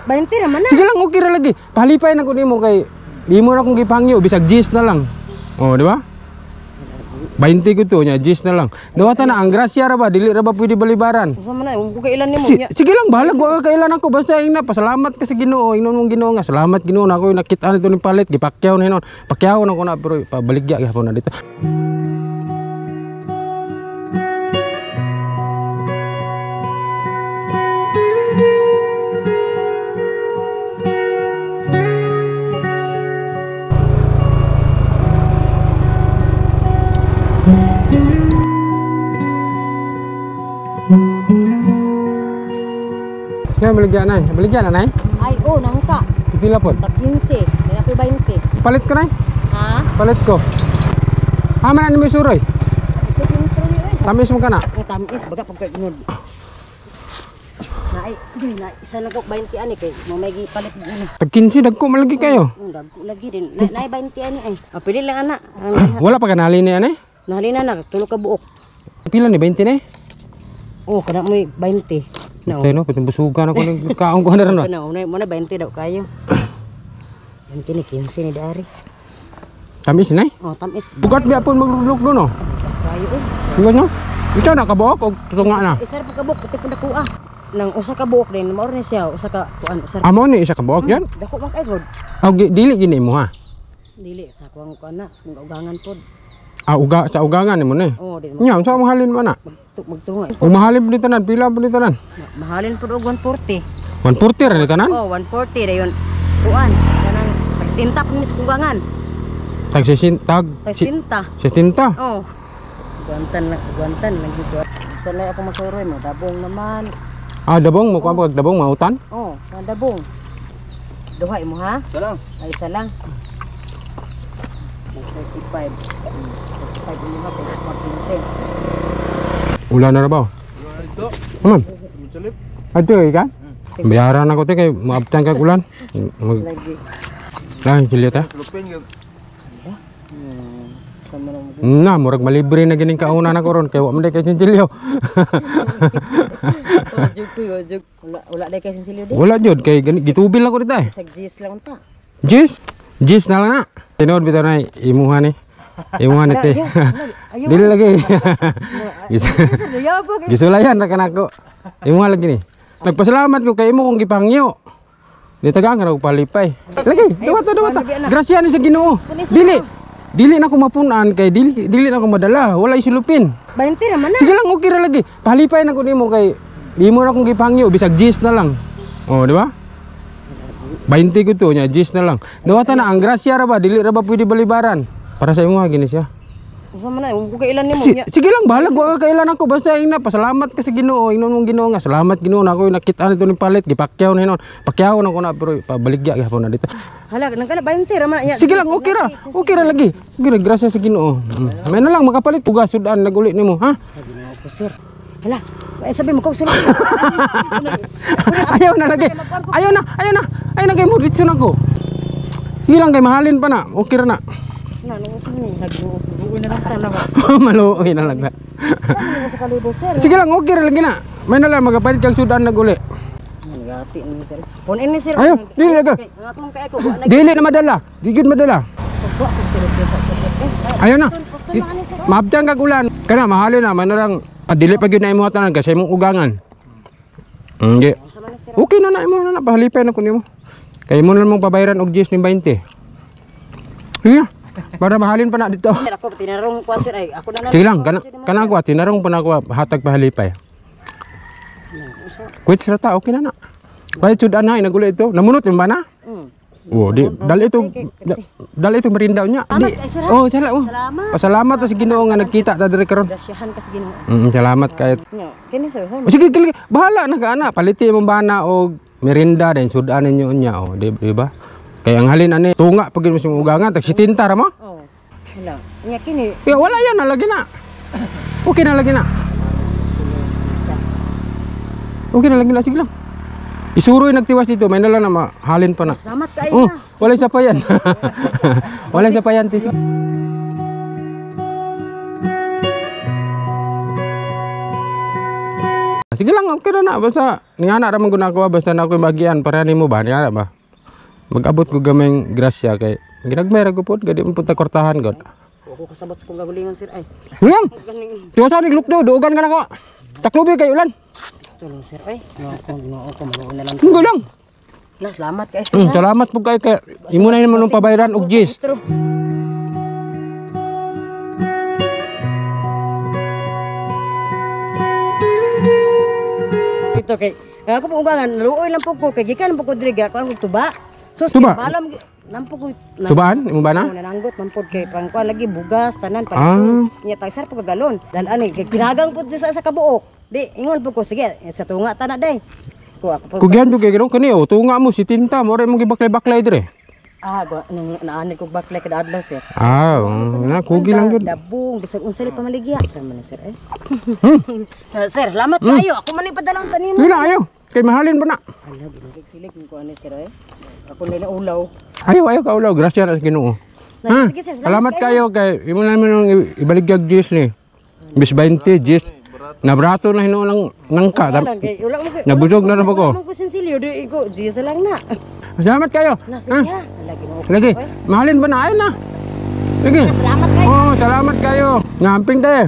20 naman na. Sige lang, okay ra lagi. Pahalipay na ko nimo kay di mo na akong gipangyo bisag gis na lang. Oh, di ba? 20 ko to nya, gis na lang. Dawata na ang grasya ra ba, dili ra ba pwede balibaran? Usa man na, kung kailan nimo nya. Sige lang, bahala ko kailan ako basta ina pasalamat ka sa Ginoo. Ingnon mong Ginoo nga, salamat Ginoo na ako nakita nito ni palit, gipakyaw na hinon. Pakyaw na ko na pero pabaligya gyapon na dito. Ya baligya na nay. Ay, oh, nangka. Pila pod? 15, dili ako 20. Palit ko nay. Ha? Palit ko. Haman na mi suroy. Tamis mo kana. Tamis baga pag inod. Nay, na isa lang ko 20 ani kay mamay gipalit mo ano. Tag 15 dagko malagi kayo. Dagko lagi din. Nay 20 ani ay. Pili lang ana. Wala pa kanali ni ani? Nahalina na tulo ka buok. Pila ni 20 ni? Oh, kana mo 20. No. Tay no, patumbusugan ako ng kaong ko na ron. No, mo na 20 daw kayo. 20 ni 15 ni dari. Tamis nay? Oh, tamis. Bukat biya pun maglulok do no. Kayo oh. Diba no? Ikaw na kabuok o tunga na? Isa pa ka buok pati pud ako ah. Nang usa ka buok din, mao ni siya, usa ka kuan, usa. Amo ni isa kabuok yan? Dako man kay god. Dili gini mo ha. Dili sa kuang kuan na, sa ugangan pod. Uga sa ugangan mo ni. Oh, di. Nya, unsa mahalin mo na? Magtunga. O mahalin po ni tanan, pila po ni tanan? Mahalin pod og 140. 140 ra ni tanan? Oh, 140 dayon. Kuan, kanang pagsinta pud mis ugangan. Tag 60 tag Pagsinta. 60. Oh. Guantan lang gito. Sanay ako masuroy mo, dabong naman. Dabong mo ko dabong mautan? Oh, dabong. Duha mo ha? Isa lang. Ay isa lang. 35. 35 mo ha, 15. Ulan na ra ba? Ito. Aman. Salip. Ato ka? Bayaran ako te kay maabtan kag ulan. Lagi. Lang Juliet ha. Lupin gyud. Na, murag malibre na gining kauna na ko ron kay wa man day kay sinsilyo. Wajug. Wala day kay sinsilyo di. Wala jud kay gitubil ako dito eh. Sag gis lang ta. Jis na lang na. Tinod bitaw na imuhan ni. Imuhan ite. Dili lagi. Gisulayan na kanako. Imuhan lagi ni. Nagpasalamat ko kay imo kung gipangyo. Di tagang ra ko palipay. Lagi, dawata. Grasya ni sa Ginoo. Dili na ko mapunan kay dili na ko madala. Wala isulupin. 20 naman na. Sige lang, okay ra lagi. Palipay na ko nimo kay di mo na akong gipangyo bisag gis na lang. Oh, di ba? 20 ko to nya, gis na lang. Dawata na ang grasya ra ba, dili ra ba pwede balibaran? Para sa imo ha gini siya. Usa man na, kung kailan nimo nya. Sige lang, bahala ko kailan ako basta ina pasalamat ka sa Ginoo. Ingnon mong Ginoo nga, salamat Ginoo na ako nakita nito ni palit, gipakyaw na hinon. Pakyaw na ko na pero pabaligya gyapon na dito. Hala, nangkana 20 ra man nya. Sige lang, okay ra. Okay ra lagi. Sige, grasya sa Ginoo. May na lang makapalit ugas sudan naguli nimo, ha? Ako sir. Hala, sabi mo ko sulod. Ayaw na lagi. Ayaw na. Ay na kay mo ditso na ko. Hilang kay mahalin pa na. Okay ra na. Maluoy na lang na. Sige lang, okay ra lagi na. May na lang magapalit kag sudan naguli. Nagati ni sir. Pon ini sir. Ayaw, dili lagi. Atong kay ako. Dili na madala. Digid madala. Ayaw na. Maabtan kag ulan. Kana mahalin na, may na lang. Dili pa gyud na imo tanan kasi imong ugangan. Hindi. Okay na imo na pahalipay na kun nimo. Kay mo na mong pabayaran og 10 ni 20. Sige. Para mahalin pa na dito. Ako tinarong ko sir ay ako na. Sige lang, kana ko tinarong pa na ako hatag pahalipay. Quits ra ta, okay na na. Kaya sudan na naguli ito. Namunot yung ba na? Oh, dal ito merindaw niya. Oh, salamat. Pasalamat sa Ginoo nga nagkita ta diri karon. Grasyahan ka sa Ginoo. Salamat kay. Kini sir. Sige, bahala na ka ana. Paliti imong bana og merinda din sudan ninyo nya oh, di ba? Kay ang halin ani tunga pag mo sing ugangan tag 70 ra mo. Oh. Hala. Nya kini. Ya wala yan na lagi na. Okay na lagi na. Okay na lagi na sige lang. Isuroy nagtiwas dito, may nalang na mahalin pa na. Salamat kayo na. Wala sa payan. Wala sa payan, tito. Sige lang, okay na basta ningana ra man gud ako basta na ako bagian para nimo ba niya ba. Mag-abot ko gamay grasya kay ginagmay ra ko pod gadi man punta kwartahan god. Ako kasabot sa kong gabulingon sir ay. Ngam. Tiyo sa ni lukdo duogan ka na ko. Taklubi kay ulan. Tulong sir ay. Ginoo ko maluon na lang. Hindi lang. Na salamat kay sir. Salamat po kay imo na naman pabayaran og gis. Ito kay ako po ubangan luoy lang po ko kay gikan po ko diri ga kuan ko tuba. So Tuba? balam nampo ko Tubaan imo ba na? nananggot mampod kay pang kuan lagi bugas tanan Ah. nya tag sir po galon. Dal ani kay ginagang po sa kabuok. Di ingon po ko sige sa tunga tana day. Ko ako po. Kugyan jud kay garo kani o tunga mo si tinta mo ray mo gibaklay-baklay dire. Naani ko baklay kada adlaw sir. Ah, na kugi lang jud. Dabong bisag unsay pamaligya. Tama sir eh. Sir, salamat kayo. Ako man ipadalong tanim. Wala ayo. Kay mahalin ba na? Ala, gilig ko ani sir eh. Ako nila ulaw. Ayaw ka ulaw, grasya na sa Ginoo. Ha? Sige, sir, Salamat kayo kay imo naman nung ibaligyag gis ni. Bis 20 gis. Nabrato na hinuon ng nangka. Nabusog na rin ako. Ako sensilyo di ko, jisa lang na. Salamat kayo. Sige, lagi no. Lagi. Mahalin ba na ay na? Sige. Salamat kayo. Oh, salamat kayo. Ngamping tayo.